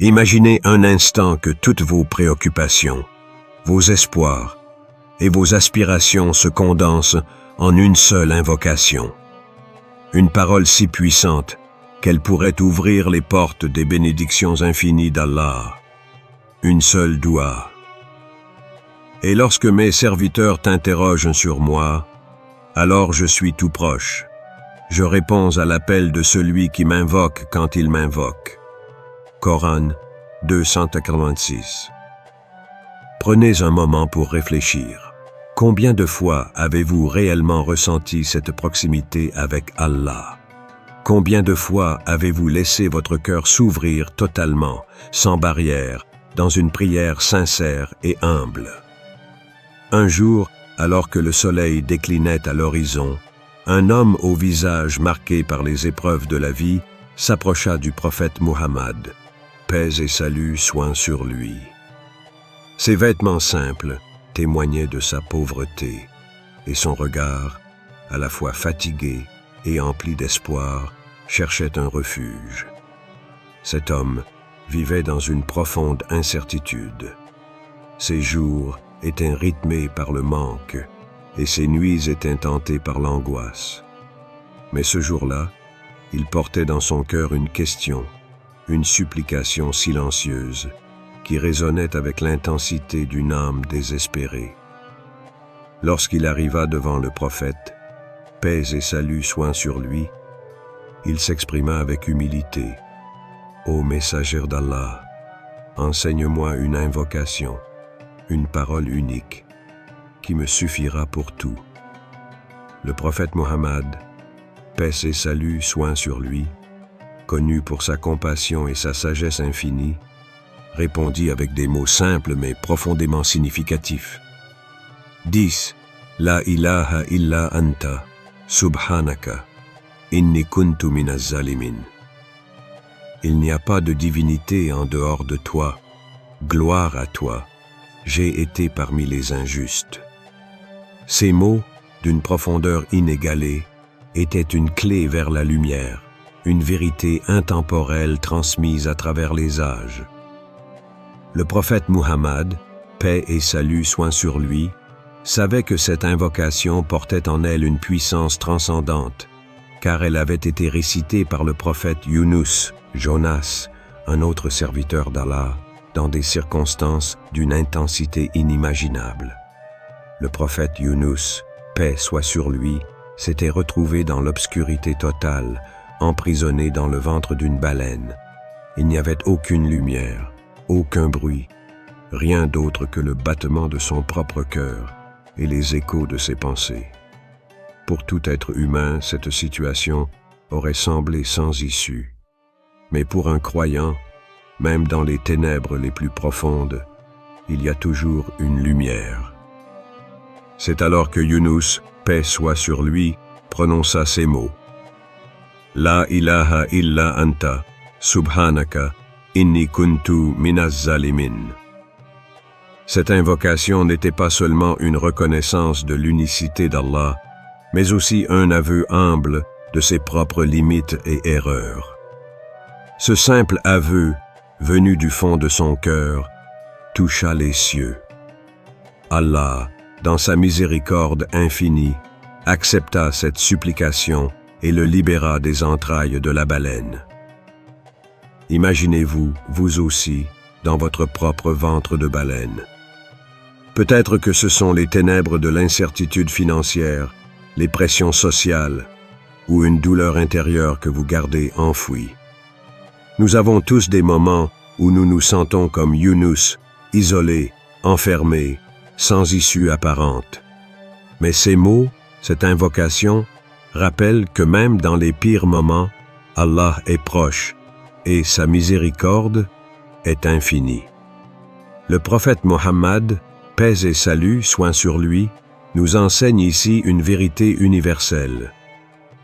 Imaginez un instant que toutes vos préoccupations, vos espoirs et vos aspirations se condensent en une seule invocation. Une parole si puissante qu'elle pourrait ouvrir les portes des bénédictions infinies d'Allah. Une seule doua. Et lorsque mes serviteurs t'interrogent sur moi, alors je suis tout proche. Je réponds à l'appel de celui qui m'invoque quand il m'invoque. Coran 286. Prenez un moment pour réfléchir. Combien de fois avez-vous réellement ressenti cette proximité avec Allah? Combien de fois avez-vous laissé votre cœur s'ouvrir totalement, sans barrière, dans une prière sincère et humble? Un jour, alors que le soleil déclinait à l'horizon, un homme au visage marqué par les épreuves de la vie s'approcha du prophète Muhammad. Paix et salut soient sur lui. Ses vêtements simples témoignaient de sa pauvreté, et son regard, à la fois fatigué et empli d'espoir, cherchait un refuge. Cet homme vivait dans une profonde incertitude. Ses jours étaient rythmés par le manque, et ses nuits étaient tentées par l'angoisse. Mais ce jour-là, il portait dans son cœur une question, une supplication silencieuse, qui résonnait avec l'intensité d'une âme désespérée. Lorsqu'il arriva devant le prophète, paix et salut soient sur lui, il s'exprima avec humilité. « Ô messager d'Allah, enseigne-moi une invocation, une parole unique, qui me suffira pour tout. » Le prophète Muhammad, paix et salut soient sur lui, connu pour sa compassion et sa sagesse infinie, répondit avec des mots simples mais profondément significatifs. 10. La ilaha illa anta, subhanaka, inni kuntu minaz zalimin. Il n'y a pas de divinité en dehors de toi. Gloire à toi. J'ai été parmi les injustes. Ces mots, d'une profondeur inégalée, étaient une clé vers la lumière, une vérité intemporelle transmise à travers les âges. Le prophète Muhammad, paix et salut soient sur lui, savait que cette invocation portait en elle une puissance transcendante, car elle avait été récitée par le prophète Yunus, Jonas, un autre serviteur d'Allah, dans des circonstances d'une intensité inimaginable. Le prophète Yunus, paix soit sur lui, s'était retrouvé dans l'obscurité totale, emprisonné dans le ventre d'une baleine. Il n'y avait aucune lumière, aucun bruit, rien d'autre que le battement de son propre cœur et les échos de ses pensées. Pour tout être humain, cette situation aurait semblé sans issue. Mais pour un croyant, même dans les ténèbres les plus profondes, il y a toujours une lumière. C'est alors que Yunus, paix soit sur lui, prononça ces mots. La ilaha illa anta, subhanaka, inni kuntu minaz zalimin. Cette invocation n'était pas seulement une reconnaissance de l'unicité d'Allah, mais aussi un aveu humble de ses propres limites et erreurs. Ce simple aveu, venu du fond de son cœur, toucha les cieux. Allah, dans sa miséricorde infinie, accepta cette supplication et le libéra des entrailles de la baleine. Imaginez-vous, vous aussi, dans votre propre ventre de baleine. Peut-être que ce sont les ténèbres de l'incertitude financière, les pressions sociales ou une douleur intérieure que vous gardez enfouie. Nous avons tous des moments où nous nous sentons comme Yunus, isolés, enfermés, sans issue apparente. Mais ces mots, cette invocation, rappellent que même dans les pires moments, Allah est proche et sa miséricorde est infinie. Le prophète Mohammed, paix et salut soient sur lui, nous enseigne ici une vérité universelle.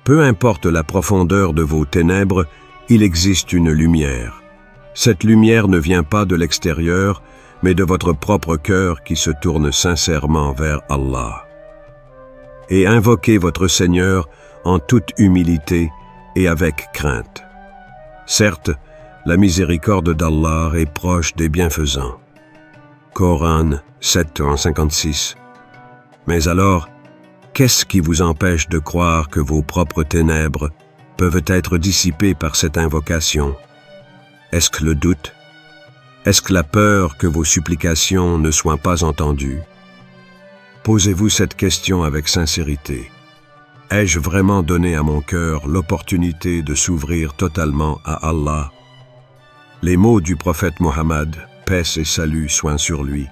Peu importe la profondeur de vos ténèbres, il existe une lumière. Cette lumière ne vient pas de l'extérieur, mais de votre propre cœur qui se tourne sincèrement vers Allah. Et invoquez votre Seigneur en toute humilité et avec crainte. Certes, La miséricorde d'Allah est proche des bienfaisants. Coran 7:56. Mais alors, qu'est-ce qui vous empêche de croire que vos propres ténèbres peuvent être dissipées par cette invocation? Est-ce que le doute? Est-ce que la peur que vos supplications ne soient pas entendues? Posez-vous cette question avec sincérité. Ai-je vraiment donné à mon cœur l'opportunité de s'ouvrir totalement à Allah? Les mots du prophète Mohammed, paix et salut soient sur lui,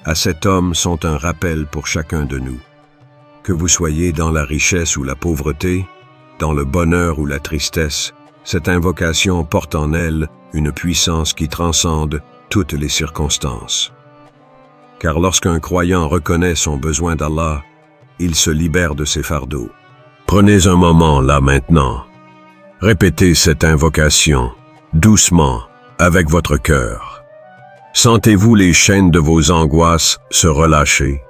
à cet homme sont un rappel pour chacun de nous. Que vous soyez dans la richesse ou la pauvreté, dans le bonheur ou la tristesse, cette invocation porte en elle une puissance qui transcende toutes les circonstances. Car lorsqu'un croyant reconnaît son besoin d'Allah, il se libère de ses fardeaux. Prenez un moment là maintenant. Répétez cette invocation, doucement, avec votre cœur. Sentez-vous les chaînes de vos angoisses se relâcher?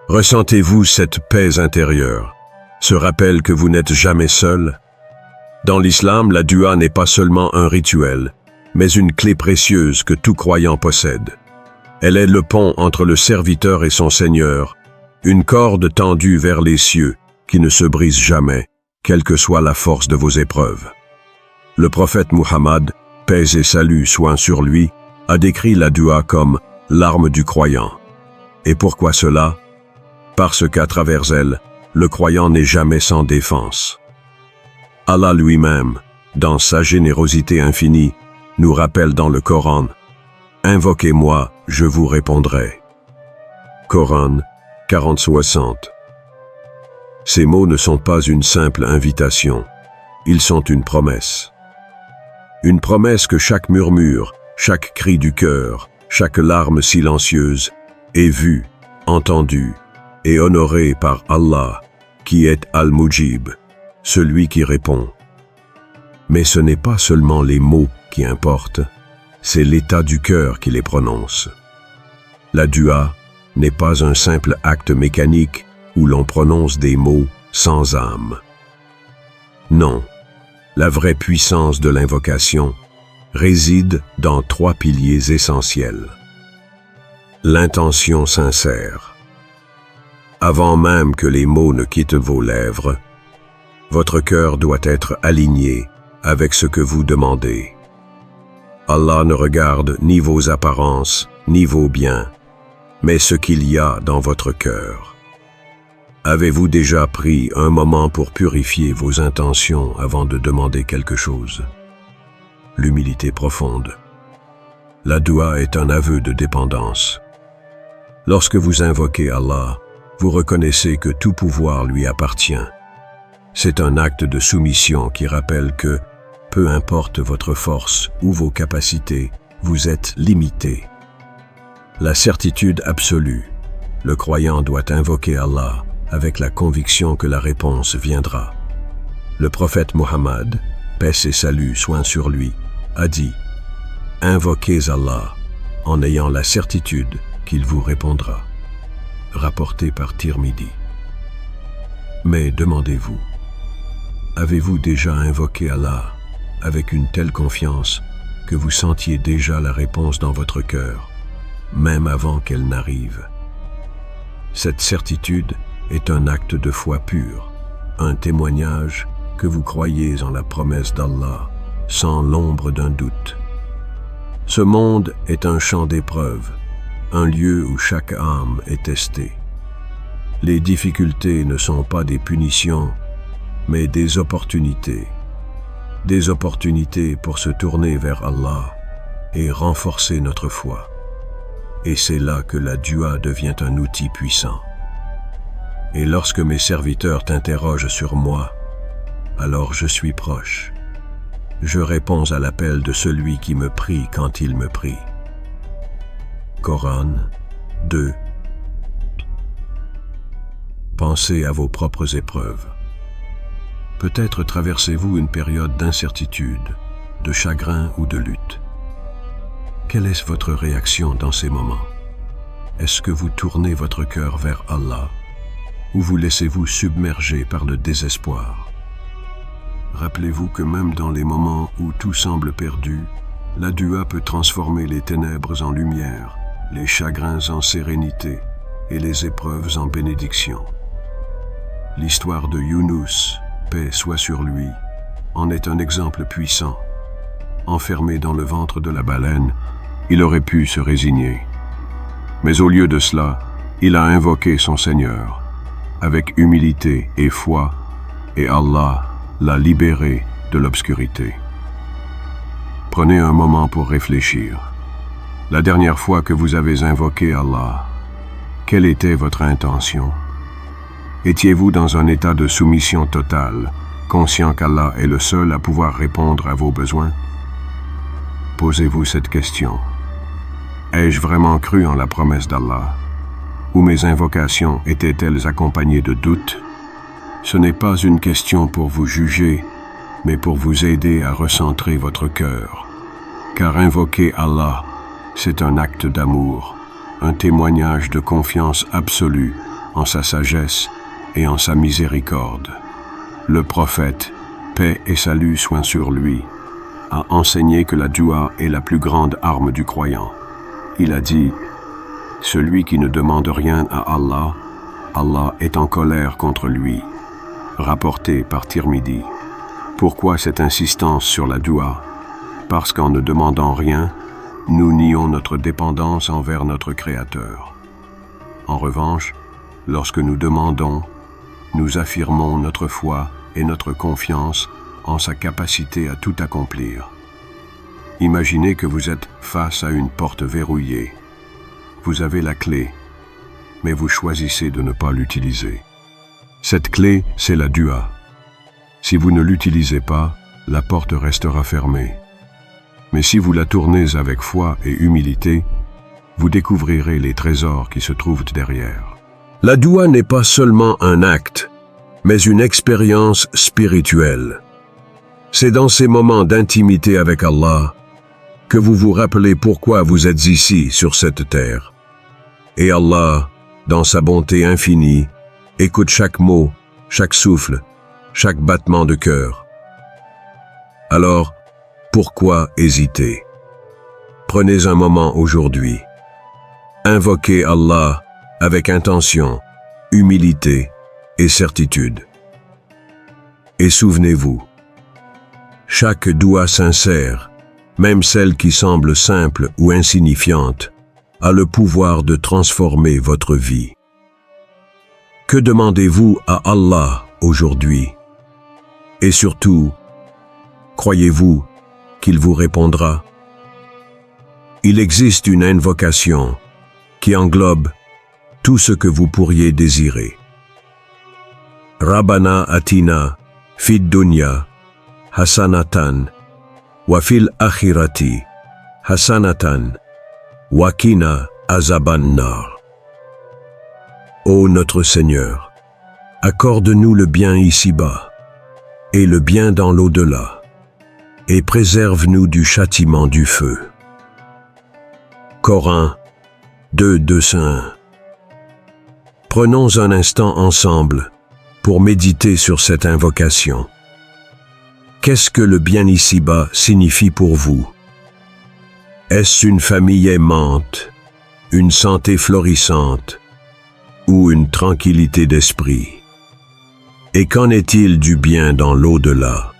Ressentez-vous cette paix intérieure, ce rappel que vous n'êtes jamais seul? Dans l'islam, la dua n'est pas seulement un rituel, mais une clé précieuse que tout croyant possède. Elle est le pont entre le serviteur et son Seigneur, une corde tendue vers les cieux qui ne se brise jamais, quelle que soit la force de vos épreuves. Le prophète Muhammad, paix et salut soient sur lui, a décrit la dua comme l'arme du croyant. Et pourquoi cela? Parce qu'à travers elle, le croyant n'est jamais sans défense. Allah lui-même, dans sa générosité infinie, nous rappelle dans le Coran « Invoquez-moi, je vous répondrai ». Coran 40-60. Ces mots ne sont pas une simple invitation, ils sont une promesse. Une promesse que chaque murmure, chaque cri du cœur, chaque larme silencieuse est vue, entendue et honorée par Allah, qui est Al-Mujib, celui qui répond. Mais ce n'est pas seulement les mots qui importent, c'est l'état du cœur qui les prononce. La dua n'est pas un simple acte mécanique où l'on prononce des mots sans âme. Non, la vraie puissance de l'invocation réside dans 3 piliers essentiels. L'intention sincère. Avant même que les mots ne quittent vos lèvres, votre cœur doit être aligné avec ce que vous demandez. Allah ne regarde ni vos apparences, ni vos biens, mais ce qu'il y a dans votre cœur. Avez-vous déjà pris un moment pour purifier vos intentions avant de demander quelque chose? L'humilité profonde. La dua est un aveu de dépendance. Lorsque vous invoquez Allah, vous reconnaissez que tout pouvoir lui appartient. C'est un acte de soumission qui rappelle que, peu importe votre force ou vos capacités, vous êtes limité. La certitude absolue. Le croyant doit invoquer Allah avec la conviction que la réponse viendra. Le prophète Mohammed, paix et salut soient sur lui, a dit « Invoquez Allah en ayant la certitude qu'il vous répondra » rapporté par Tirmidhi. Mais demandez-vous, avez-vous déjà invoqué Allah avec une telle confiance que vous sentiez déjà la réponse dans votre cœur, même avant qu'elle n'arrive? Cette certitude est un acte de foi pur, un témoignage que vous croyez en la promesse d'Allah, sans l'ombre d'un doute. Ce monde est un champ d'épreuves, un lieu où chaque âme est testée. Les difficultés ne sont pas des punitions, mais des opportunités. Des opportunités pour se tourner vers Allah et renforcer notre foi. Et c'est là que la dua devient un outil puissant. Et lorsque mes serviteurs t'interrogent sur moi, alors je suis proche. Je réponds à l'appel de celui qui me prie quand il me prie. Coran 2. Pensez à vos propres épreuves. Peut-être traversez-vous une période d'incertitude, de chagrin ou de lutte. Quelle est votre réaction dans ces moments? Est-ce que vous tournez votre cœur vers Allah ou vous laissez-vous submerger par le désespoir? Rappelez-vous que même dans les moments où tout semble perdu, la dua peut transformer les ténèbres en lumière, les chagrins en sérénité et les épreuves en bénédiction. L'histoire de Younous, paix soit sur lui, en est un exemple puissant. Enfermé dans le ventre de la baleine, il aurait pu se résigner. Mais au lieu de cela, il a invoqué son Seigneur, avec humilité et foi, et Allah l'a libéré de l'obscurité. Prenez un moment pour réfléchir. La dernière fois que vous avez invoqué Allah, quelle était votre intention? Étiez-vous dans un état de soumission totale, conscient qu'Allah est le seul à pouvoir répondre à vos besoins? Posez-vous cette question. Ai-je vraiment cru en la promesse d'Allah? Ou mes invocations étaient-elles accompagnées de doutes? Ce n'est pas une question pour vous juger, mais pour vous aider à recentrer votre cœur. Car invoquer Allah, c'est un acte d'amour, un témoignage de confiance absolue en sa sagesse et en sa miséricorde. Le prophète, paix et salut soient sur lui, a enseigné que la dua est la plus grande arme du croyant. Il a dit, « Celui qui ne demande rien à Allah, Allah est en colère contre lui. » Rapporté par Tirmidhi. Pourquoi cette insistance sur la dua? Parce qu'en ne demandant rien, nous nions notre dépendance envers notre Créateur. En revanche, lorsque nous demandons, nous affirmons notre foi et notre confiance en sa capacité à tout accomplir. Imaginez que vous êtes face à une porte verrouillée. Vous avez la clé, mais vous choisissez de ne pas l'utiliser. Cette clé, c'est la dua. Si vous ne l'utilisez pas, la porte restera fermée. Mais si vous la tournez avec foi et humilité, vous découvrirez les trésors qui se trouvent derrière. La dua n'est pas seulement un acte, mais une expérience spirituelle. C'est dans ces moments d'intimité avec Allah que vous vous rappelez pourquoi vous êtes ici sur cette terre. Et Allah, dans sa bonté infinie, écoute chaque mot, chaque souffle, chaque battement de cœur. Alors, pourquoi hésiter? Prenez un moment aujourd'hui. Invoquez Allah avec intention, humilité et certitude. Et souvenez-vous, chaque doua sincère, même celle qui semble simple ou insignifiante, a le pouvoir de transformer votre vie. Que demandez-vous à Allah aujourd'hui? Et surtout, croyez-vous qu'il vous répondra? Il existe une invocation qui englobe tout ce que vous pourriez désirer. Rabbana atina fid dunya hasanatan wa fil akhirati hasanatan wa qina azaban nar. Ô notre Seigneur, accorde-nous le bien ici-bas et le bien dans l'au-delà, et préserve-nous du châtiment du feu. Coran 2:201. Prenons un instant ensemble pour méditer sur cette invocation. Qu'est-ce que le bien ici-bas signifie pour vous? Est-ce une famille aimante, une santé florissante, ou une tranquillité d'esprit? Et qu'en est-il du bien dans l'au-delà?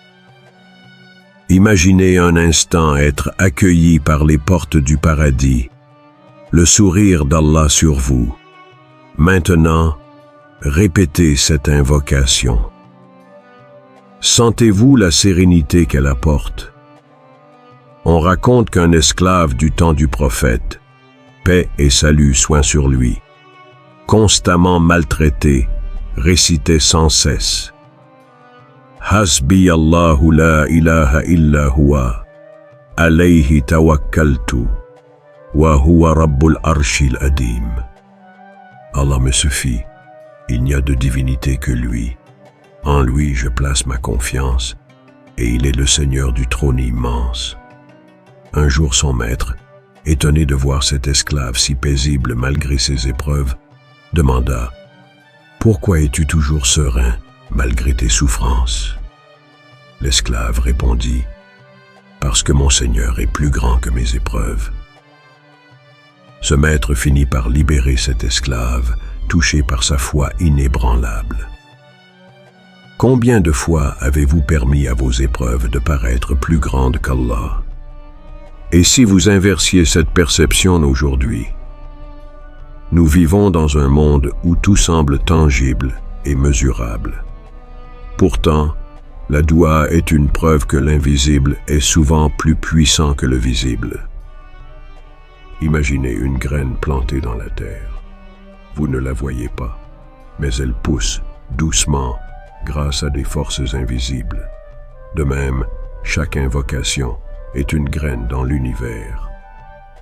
Imaginez un instant être accueilli par les portes du paradis, le sourire d'Allah sur vous. Maintenant, répétez cette invocation. Sentez-vous la sérénité qu'elle apporte? On raconte qu'un esclave du temps du prophète, paix et salut soient sur lui, constamment maltraité, récitait sans cesse: Hasbi Allahu la ilaha illa huwa, alayhi tawakkaltu, wa huwa rabbul arshil adim. Allah me suffit, il n'y a de divinité que lui. En lui je place ma confiance, et il est le Seigneur du trône immense. Un jour son maître, étonné de voir cet esclave si paisible malgré ses épreuves, demanda: « Pourquoi es-tu toujours serein malgré tes souffrances ?» L'esclave répondit, « Parce que mon Seigneur est plus grand que mes épreuves. » Ce maître finit par libérer cet esclave, touché par sa foi inébranlable. Combien de fois avez-vous permis à vos épreuves de paraître plus grandes qu'Allah? Et si vous inversiez cette perception aujourd'hui? Nous vivons dans un monde où tout semble tangible et mesurable. Pourtant, la doua est une preuve que l'invisible est souvent plus puissant que le visible. Imaginez une graine plantée dans la terre. Vous ne la voyez pas, mais elle pousse doucement grâce à des forces invisibles. De même, chaque invocation est une graine dans l'univers,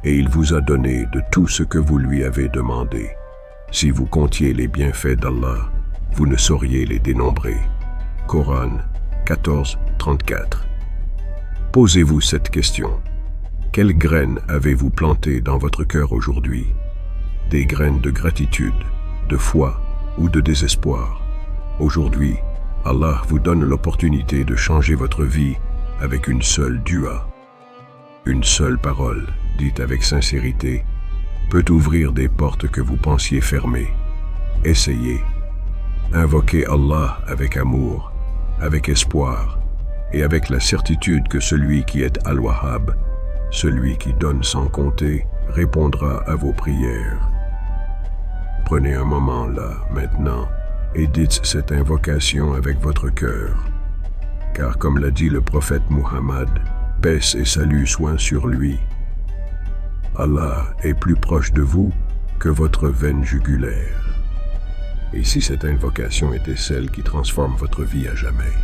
et il vous a donné de tout ce que vous lui avez demandé. Si vous comptiez les bienfaits d'Allah, vous ne sauriez les dénombrer. Coran 14:34. Posez-vous cette question. Quelles graines avez-vous plantées dans votre cœur aujourd'hui? Des graines de gratitude, de foi ou de désespoir? Aujourd'hui, Allah vous donne l'opportunité de changer votre vie avec une seule dua. Une seule parole, dite avec sincérité, peut ouvrir des portes que vous pensiez fermées. Essayez. Invoquez Allah avec amour, avec espoir et avec la certitude que celui qui est Al-Wahhab, celui qui donne sans compter, répondra à vos prières. Prenez un moment là, maintenant, et dites cette invocation avec votre cœur. Car comme l'a dit le prophète Muhammad, paix et salut soient sur lui. Allah est plus proche de vous que votre veine jugulaire. Et si cette invocation était celle qui transforme votre vie à jamais?